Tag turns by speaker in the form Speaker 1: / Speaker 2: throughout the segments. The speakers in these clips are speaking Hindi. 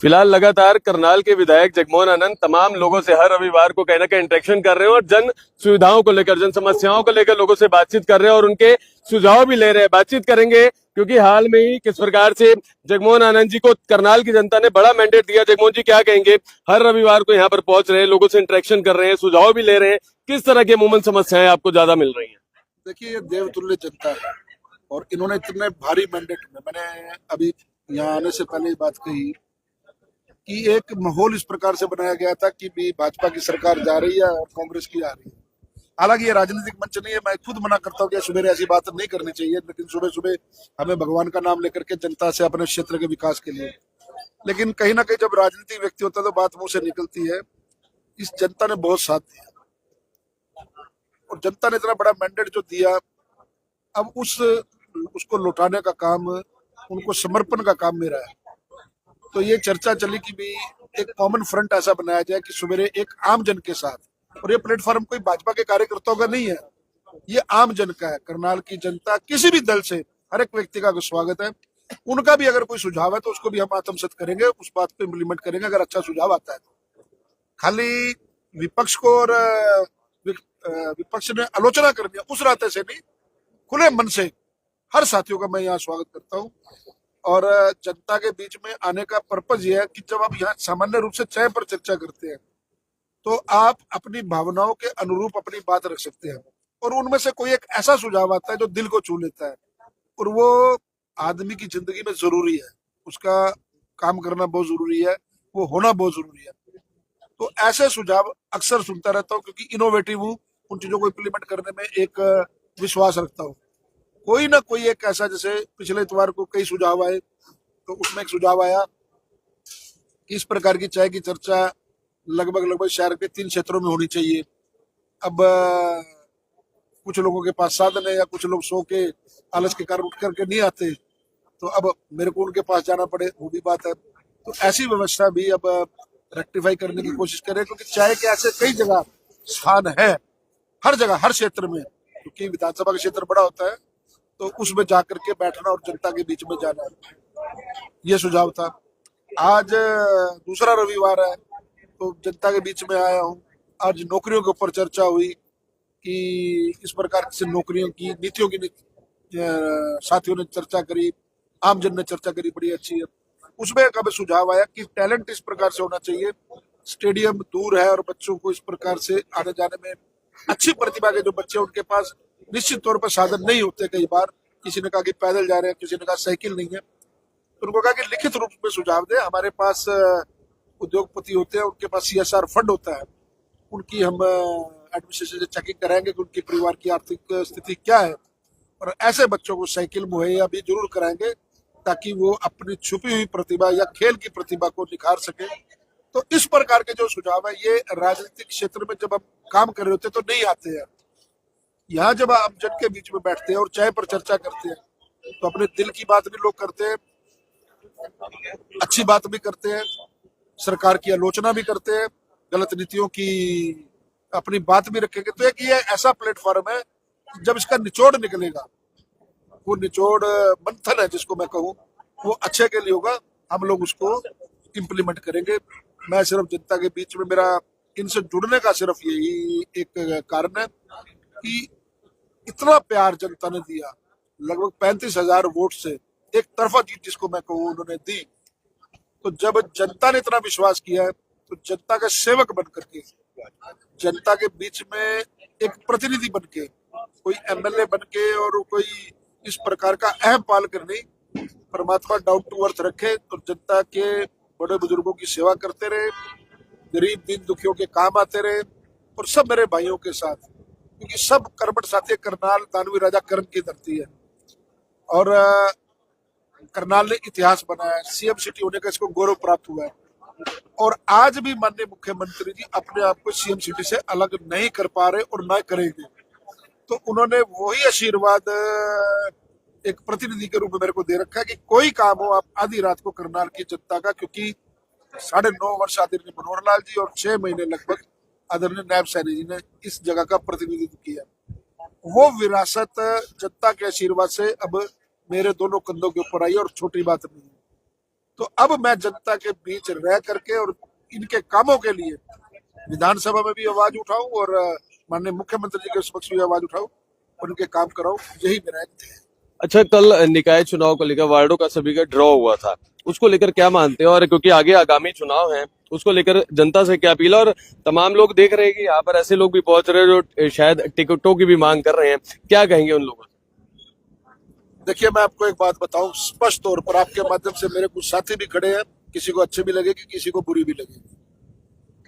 Speaker 1: फिलहाल लगातार करनाल के विधायक जगमोहन आनंद तमाम लोगों से हर रविवार को कहीं ना कहीं इंटरेक्शन कर रहे हैं और जन सुविधाओं को लेकर, जन समस्याओं को लेकर लोगों से बातचीत कर रहे हैं और उनके सुझाव भी ले रहे हैं। बातचीत करेंगे क्योंकि हाल में ही किस प्रकार से जगमोहन आनंद जी को करनाल की जनता ने बड़ा मैंडेट दिया। जगमोहन जी क्या कहेंगे? हर रविवार को यहाँ पर पहुंच रहे हैं, लोगों से इंटरेक्शन कर रहे हैं, सुझाव भी ले रहे हैं, किस तरह के अमूमन समस्याएं आपको ज्यादा मिल रही है?
Speaker 2: देखिए, ये देवतुल्य जनता है और इन्होंने इतने भारी मैंडेट में, मैंने अभी यहाँ आने से पहले बात कही कि एक माहौल इस प्रकार से बनाया गया था कि भी भाजपा की सरकार जा रही है और कांग्रेस की आ रही है। हालांकि ये राजनीतिक मंच नहीं है, मैं खुद मना करता हूँ कि सुबह ऐसी बात नहीं करनी चाहिए, लेकिन सुबह सुबह हमें भगवान का नाम लेकर के जनता से अपने क्षेत्र के विकास के लिए, लेकिन कहीं ना कहीं जब राजनीतिक व्यक्ति होता है तो बात मुंह से निकलती है। इस जनता ने बहुत साथ दिया और जनता ने इतना बड़ा मैंडेट जो दिया, अब उसको लौटाने का काम, उनको समर्पण का काम मेरा है। तो ये चर्चा चली कि भी एक कॉमन फ्रंट ऐसा बनाया जाए कि सवेरे एक आम जन के साथ, और ये प्लेटफॉर्म कोई भाजपा के कार्यकर्ताओं का नहीं है, ये आम जन का है। करनाल की जनता किसी भी दल से, हर एक व्यक्ति का स्वागत है। उनका भी अगर कोई सुझाव है तो उसको भी हम आत्मसात करेंगे, उस बात पे इम्प्लीमेंट करेंगे अगर अच्छा सुझाव आता है तो। खाली विपक्ष को और विपक्ष ने आलोचना कर दिया उस रास्ते से नहीं, खुले मन से हर साथियों का मैं यहाँ स्वागत करता हूँ। और जनता के बीच में आने का पर्पज ये है कि जब आप यहाँ सामान्य रूप से चाय पर चर्चा करते हैं तो आप अपनी भावनाओं के अनुरूप अपनी बात रख सकते हैं, और उनमें से कोई एक ऐसा सुझाव आता है जो दिल को छू लेता है, और वो आदमी की जिंदगी में जरूरी है, उसका काम करना बहुत जरूरी है, वो होना बहुत जरूरी है। तो ऐसे सुझाव अक्सर सुनता रहता हूँ क्योंकि इनोवेटिव हूँ, उन चीजों को इम्प्लीमेंट करने में एक विश्वास रखता हूँ। कोई ना कोई एक ऐसा, जैसे पिछले इतवार को कई सुझाव आए तो उसमें एक सुझाव आया कि इस प्रकार की चाय की चर्चा लगभग शहर के 3 क्षेत्रों में होनी चाहिए। अब कुछ लोगों के पास साधन है या कुछ लोग सो के आलस के कारण उठ करके नहीं आते, तो अब मेरे को उनके पास जाना पड़े, वो भी बात है। तो ऐसी व्यवस्था भी अब रेक्टिफाई करने की कोशिश करें, क्योंकि चाय के ऐसे कई जगह स्थान है, हर जगह हर क्षेत्र में, क्योंकि विधानसभा का क्षेत्र बड़ा होता है, तो उसमें जाकर के बैठना और जनता के बीच में जाना, ये सुझाव था। आज दूसरा रविवार है, तो जनता के बीच में आया हूँ। आज नौकरियों के ऊपर चर्चा हुई कि इस प्रकार से नौकरियों की नीतियों की साथियों ने चर्चा करी, आमजन ने चर्चा करी, बड़ी अच्छी है। उसमें एक हमें सुझाव आया कि टैलेंट इस प्रकार से होना चाहिए, स्टेडियम दूर है और बच्चों को इस प्रकार से आने जाने में, अच्छी प्रतिभा के जो बच्चे उनके पास निश्चित तौर पर साधन नहीं होते, कई बार किसी ने कहा कि पैदल जा रहे हैं, किसी ने कहा साइकिल नहीं है, तो उनको कहा कि लिखित रूप में सुझाव दे। हमारे पास उद्योगपति होते हैं, उनके पास CSR फंड होता है, उनकी हम एडमिनिस्ट्रेशन से चेकिंग कराएंगे कि उनकी परिवार की आर्थिक स्थिति क्या है, और ऐसे बच्चों को साइकिल मुहैया भी जरूर कराएंगे ताकि वो अपनी छुपी हुई प्रतिभा या खेल की प्रतिभा को निखार सके। तो इस प्रकार के जो सुझाव है, ये राजनीतिक क्षेत्र में जब हम काम कर रहे होते तो नहीं आते हैं। यहाँ जब आप जन के बीच में बैठते हैं और चाय पर चर्चा करते हैं, तो अपने दिल की बात भी लोग करते हैं, अच्छी बात भी करते हैं, सरकार की आलोचना भी करते हैं, गलत नीतियों की अपनी बात भी रखेंगे। तो एक ये ऐसा प्लेटफॉर्म है, जब इसका निचोड़ निकलेगा, वो निचोड़ मंथन है जिसको मैं कहूँ, वो अच्छे के लिए होगा, हम लोग उसको इम्प्लीमेंट करेंगे। मैं सिर्फ जनता के बीच में, मेरा इनसे जुड़ने का सिर्फ यही एक कारण है कि इतना प्यार जनता ने दिया, लगभग 35,000 वोट से एक तरफा जीत जिसको मैं कहूँ उन्होंने दी। तो जब जनता ने इतना विश्वास किया है, तो जनता का सेवक बन करके, जनता के बीच में एक प्रतिनिधि बन के, कोई MLA बन के और कोई इस प्रकार का अहम पाल कर नहीं, परमात्मा डाउन टू अर्थ रखे तो जनता के बड़े बुजुर्गों की सेवा करते रहे, गरीब दीन दुखियों के काम आते रहे, और सब मेरे भाइयों के साथ, क्योंकि सब कर्मठ साथी, करनाल दानवी राजा कर्म की धरती है, और करनाल ने इतिहास बनाया, CM सिटी होने का इसको गौरव प्राप्त हुआ है। और आज भी माननीय मुख्यमंत्री जी अपने आप को CM सिटी से अलग नहीं कर पा रहे और ना करेंगे। तो उन्होंने वही आशीर्वाद एक प्रतिनिधि के रूप में मेरे को दे रखा है कि कोई काम हो आप आधी रात को करनाल की जनता का, क्योंकि 9.5 वर्ष आदरणीय मनोहर लाल जी और 6 महीने लगभग आदरणीय नायब सैनी जी ने इस जगह का प्रतिनिधित्व किया। वो विरासत जनता के आशीर्वाद से अब मेरे दोनों कंधों के ऊपर आई, और छोटी बात नहीं है। तो अब मैं जनता के बीच रह करके और इनके कामों के लिए विधानसभा में भी आवाज उठाऊं और माननीय मुख्यमंत्री जी के समक्ष भी आवाज उठाऊं और उनके काम कराऊं, यही मेरा ध्येय है।
Speaker 1: अच्छा, कल निकाय चुनाव को लेकर वार्डों का सभी का ड्रॉ हुआ था, उसको लेकर क्या मानते हैं, और क्योंकि आगे आगामी चुनाव है उसको लेकर जनता से क्या अपील है, और तमाम लोग देख रहे हैं कि यहाँ पर ऐसे लोग भी पहुंच रहे हैं जो शायद टिकटों की भी मांग कर रहे हैं, क्या कहेंगे उन लोगों से?
Speaker 2: देखिए, मैं आपको एक बात बताऊं स्पष्ट तौर पर, आपके माध्यम से मेरे कुछ साथी भी खड़े हैं, किसी को अच्छी भी लगेगी, किसी को बुरी भी लगेगी।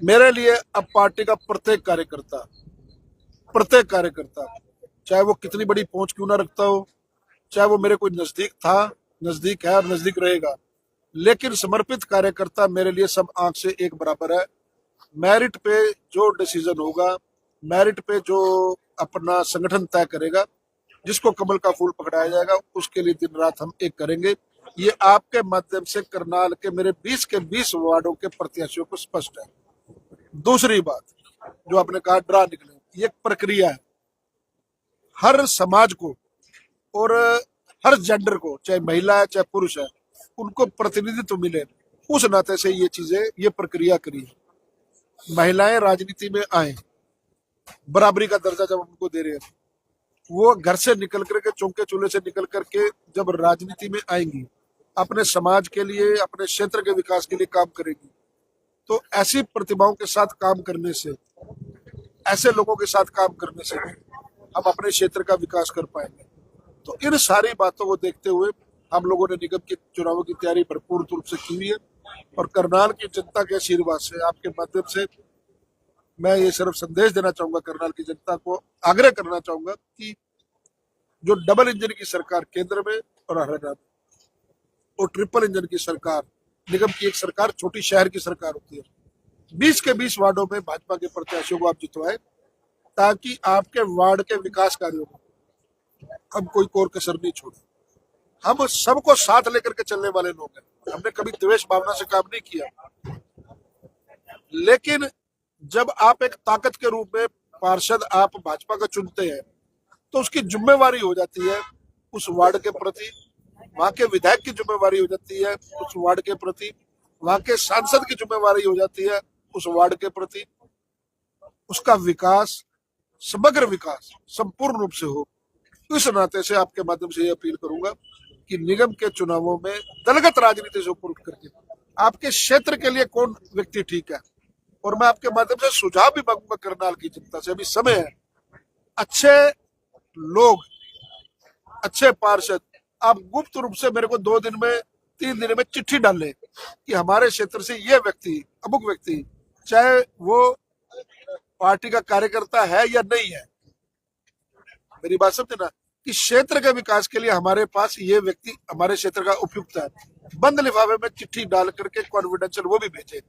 Speaker 2: मेरे लिए अब पार्टी का प्रत्येक कार्यकर्ता, चाहे वो कितनी बड़ी पहुंच क्यों ना रखता हो, चाहे वो मेरे कोई नजदीक था, नजदीक है और नजदीक रहेगा, लेकिन समर्पित कार्यकर्ता मेरे लिए सब आंख से एक बराबर है। मेरिट पे जो डिसीजन होगा, मेरिट पे जो अपना संगठन तय करेगा, जिसको कमल का फूल पकड़ाया जाएगा, उसके लिए दिन रात हम एक करेंगे। ये आपके माध्यम से करनाल के मेरे 20 के 20 वार्डों के प्रत्याशियों को स्पष्ट है। दूसरी बात जो आपने कहा ड्रा निकले, ये एक प्रक्रिया है, हर समाज को और हर जेंडर को, चाहे महिला है चाहे पुरुष है, उनको प्रतिनिधित्व मिले, उस नाते से ये चीजें, ये प्रक्रिया करी है। महिलाएं राजनीति में आए, बराबरी का दर्जा जब उनको दे रहे हैं, वो घर से निकल करके, चौके चूल्हे से निकल करके जब राजनीति में आएंगी, अपने समाज के लिए, अपने क्षेत्र के विकास के लिए काम करेगी, तो ऐसी प्रतिभाओं के साथ काम करने से, ऐसे लोगों के साथ काम करने से हम अपने क्षेत्र का विकास कर पाएंगे। तो इन सारी बातों को देखते हुए हम लोगों ने निगम के चुनावों की तैयारी भरपूर रूप से की हुई है, और करनाल की जनता के आशीर्वाद से, आपके माध्यम से मैं ये सिर्फ संदेश देना चाहूंगा, करनाल की जनता को आग्रह करना चाहूंगा कि जो डबल इंजन की सरकार केंद्र में और हरियाणा में, और ट्रिपल इंजन की सरकार, निगम की एक सरकार छोटी शहर की सरकार होती है, 20 के 20 वार्डों में भाजपा के प्रत्याशियों को आप जितवाए, ताकि आपके वार्ड के विकास कार्यों में हम कोई कोर कसर नहीं छोड़े। हम सबको साथ लेकर के चलने वाले लोग हैं, हमने कभी द्वेष भावना से काम नहीं किया। लेकिन जब आप एक ताकत के रूप में पार्षद आप भाजपा का चुनते हैं तो उसकी जिम्मेवारी हो जाती है उस वार्ड के प्रति, वहां के विधायक की जिम्मेवारी हो जाती है उस वार्ड के प्रति, वहां के सांसद की जिम्मेवारी हो जाती है उस वार्ड के प्रति, उसका विकास, समग्र विकास संपूर्ण रूप से हो। इस नाते से आपके माध्यम से ये अपील करूंगा कि निगम के चुनावों में दलगत राजनीति से ऊपर उठ करके आपके क्षेत्र के लिए कौन व्यक्ति ठीक है, और मैं आपके माध्यम से सुझाव भी मांगूंगा करनाल की जनता से, अभी समय है, अच्छे लोग, अच्छे पार्षद आप गुप्त रूप से मेरे को 2 दिन में 3 दिन में चिट्ठी डाल ले कि हमारे क्षेत्र से ये व्यक्ति, अमुक व्यक्ति, चाहे वो पार्टी का कार्यकर्ता है या नहीं है, मेरी बात समझे ना, कि क्षेत्र के विकास के लिए हमारे पास ये व्यक्ति हमारे क्षेत्र का उपयुक्त है, बंद लिफाफे में चिट्ठी डाल करके कॉन्फिडेंशियल वो भी भेजे,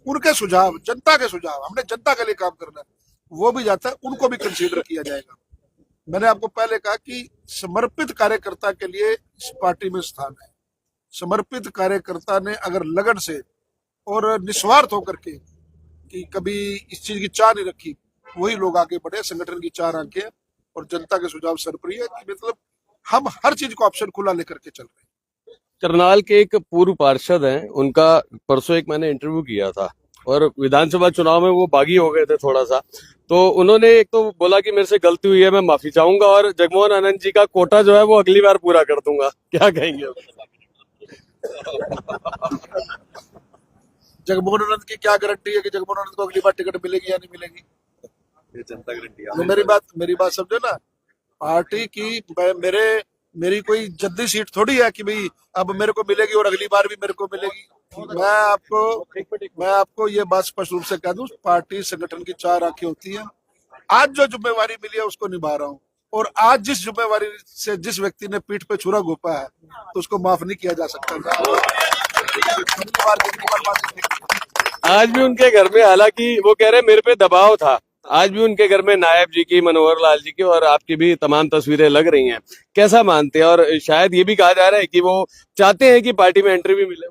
Speaker 2: उनके सुझाव, जनता के सुझाव, हमने जनता के लिए काम करना है, वो भी जाता है, उनको भी कंसीडर किया जाएगा। मैंने आपको पहले कहा कि समर्पित कार्यकर्ता के लिए इस पार्टी में स्थान है। समर्पित कार्यकर्ता ने अगर लगन से और निस्वार्थ होकर के कि कभी इस चीज की चाह नहीं रखी, वही लोग आगे बढ़े, संगठन की 4 आंखें और जनता के सुझाव सर्वप्रिय है, कि मतलब हम हर चीज को ऑप्शन खुला लेकर के चल रहे हैं।
Speaker 1: करनाल के एक पूर्व पार्षद हैं, उनका परसों एक मैंने इंटरव्यू किया था और विधानसभा चुनाव में वो बागी हो गए थे थोड़ा सा, तो उन्होंने एक तो बोला कि मेरे से गलती हुई है, मैं माफी चाहूंगा और जगमोहन आनंद जी का कोटा जो है वो अगली बार पूरा कर दूंगा। क्या कहेंगे?
Speaker 2: जगमोहन आनंद की क्या गारंटी है कि जगमोहन आनंद को अगली बार टिकट मिलेगी या नहीं मिलेगी?
Speaker 3: ये जनता गारंटी
Speaker 2: तो मेरी बात समझो ना, पार्टी की मेरी कोई जद्दी सीट थोड़ी है कि भाई अब मेरे को मिलेगी और अगली बार भी मेरे को मिलेगी। मैं आपको ये बात स्पष्ट रूप से कह दूं, पार्टी संगठन की 4 आंखें होती है। आज जो जिम्मेवारी मिली है उसको निभा रहा हूँ, और आज जिस जिम्मेवारी से जिस व्यक्ति ने पीठ पे छुरा घोपा है तो उसको माफ नहीं किया जा सकता।
Speaker 1: आज भी उनके घर में, हालांकि वो कह रहे मेरे पे दबाव था, आज भी उनके घर में नायब जी की, मनोहर लाल जी की और आपकी भी तमाम तस्वीरें लग रही हैं। कैसा मानते हैं? और शायद ये भी कहा जा रहा है कि वो चाहते हैं कि पार्टी में एंट्री भी मिले।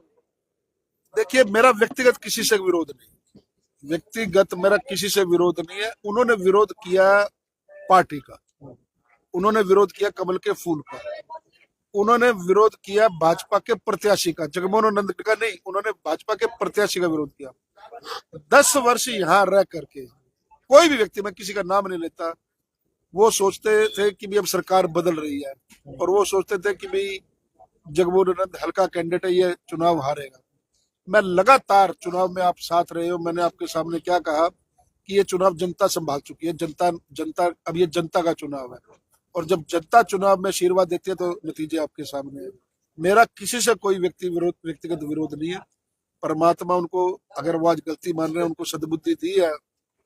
Speaker 2: देखिए, मेरा व्यक्तिगत किसी से विरोध नहीं, व्यक्तिगत मेरा किसी से विरोध नहीं है। उन्होंने विरोध किया पार्टी का, उन्होंने विरोध किया कमल के फूल का, उन्होंने विरोध किया भाजपा के प्रत्याशी का, जगमोहन आनंद का नहीं, उन्होंने भाजपा के प्रत्याशी का विरोध किया। 10 वर्ष यहाँ रह करके कोई भी व्यक्ति, मैं किसी का नाम नहीं लेता, वो सोचते थे कि भी अब सरकार बदल रही है और वो सोचते थे कि भाई जगमोहन आनंद हल्का कैंडिडेट है, ये चुनाव हारेगा। मैं लगातार चुनाव में, आप साथ रहे हो, मैंने आपके सामने क्या कहा कि ये चुनाव जनता संभाल चुकी है, जनता अब ये जनता का चुनाव है, और जब जनता चुनाव में आशीर्वाद देती है तो नतीजे आपके सामने है। मेरा किसी से कोई व्यक्तिगत विरोध नहीं है। परमात्मा उनको, अगर वो आज गलती मान रहे हैं, उनको सद्बुद्धि दी है,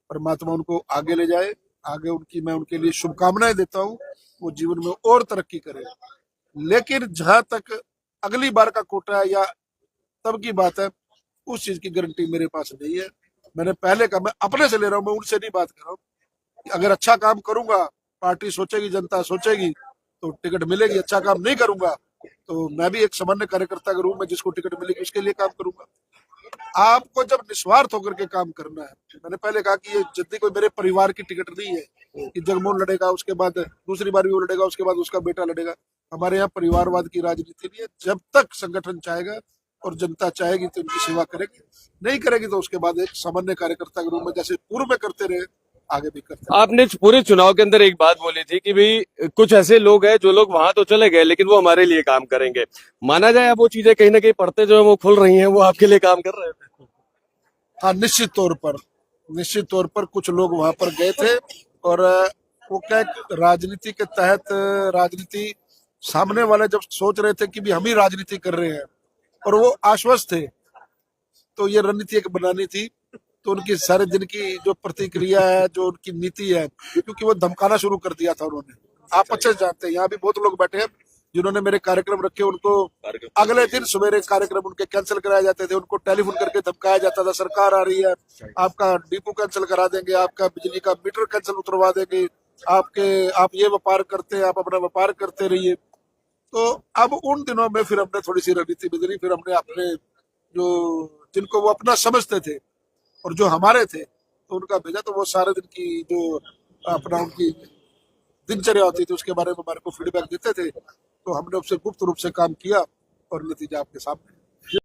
Speaker 2: परमात्मा उनको आगे ले जाए, आगे मैं उनके लिए शुभकामनाएं देता हूँ, वो जीवन में और तरक्की करे। लेकिन जहां तक अगली बार का कोटा है या तब की बात है, उस चीज की गारंटी मेरे पास नहीं है। मैंने पहले कहा, मैं अपने से ले रहा हूँ, मैं उनसे नहीं बात कर रहा हूँ। अगर अच्छा काम करूंगा, पार्टी सोचेगी, जनता सोचेगी तो टिकट मिलेगी। अच्छा काम नहीं करूंगा तो मैं भी एक सामान्य कार्यकर्ता के रूप में जिसको टिकट मिलेगी उसके लिए काम करूंगा। आपको जब निस्वार्थ होकर के काम करना है, मैंने पहले कहा कि ये जल्दी कोई मेरे परिवार की टिकट नहीं है कि जगमोहन लड़ेगा, उसके बाद दूसरी बार भी वो लड़ेगा, उसके बाद उसका बेटा लड़ेगा। हमारे यहाँ परिवारवाद की राजनीति नहीं है। जब तक संगठन चाहेगा और जनता चाहेगी तो उनकी सेवा करेगी, नहीं करेगी तो उसके बाद एक सामान्य कार्यकर्ता के रूप में जैसे पूर्व में करते रहे, आगे भी करते रहे।
Speaker 1: आपने पूरे चुनाव के अंदर एक बात बोली थी कि भाई कुछ ऐसे लोग हैं जो लोग वहां तो चले गए लेकिन वो हमारे लिए काम करेंगे। माना जाए अब वो चीजें कहीं ना कहीं पड़ते जो है वो खुल रही हैं, वो आपके लिए काम कर रहे हैं?
Speaker 2: हाँ, निश्चित तौर पर कुछ लोग वहां पर गए थे, और वो क्या राजनीति के तहत, राजनीति सामने वाले जब सोच रहे थे कि भी हम ही राजनीति कर रहे हैं और वो आश्वस्त थे, तो ये रणनीति एक बनानी थी। तो उनकी सारे दिन की जो प्रतिक्रिया है, जो उनकी नीति है, क्योंकि वो धमकाना शुरू कर दिया था उन्होंने। आप अच्छे से जानते हैं, यहाँ भी बहुत लोग बैठे हैं जिन्होंने मेरे कार्यक्रम रखे उनको अगले दिन सवेरे कार्यक्रम उनके कैंसिल कराए जाते थे, उनको टेलीफोन करके धमकाया जाता था, सरकार आ रही है, आपका डिपो कैंसिल करा देंगे, आपका बिजली का मीटर कैंसिल उतरवा देंगे, आप ये व्यापार करते हैं, आप अपना व्यापार करते रहिए। तो अब उन दिनों में फिर हमने थोड़ी सी रणनीति बदली, फिर हमने अपने जो जिनको वो अपना समझते थे और जो हमारे थे तो उनका भेजा, तो वो सारे दिन की जो अपना उनकी दिनचर्या होती थी उसके बारे में हमारे को फीडबैक देते थे, तो हमने उससे गुप्त रूप से काम किया और नतीजा आपके सामने।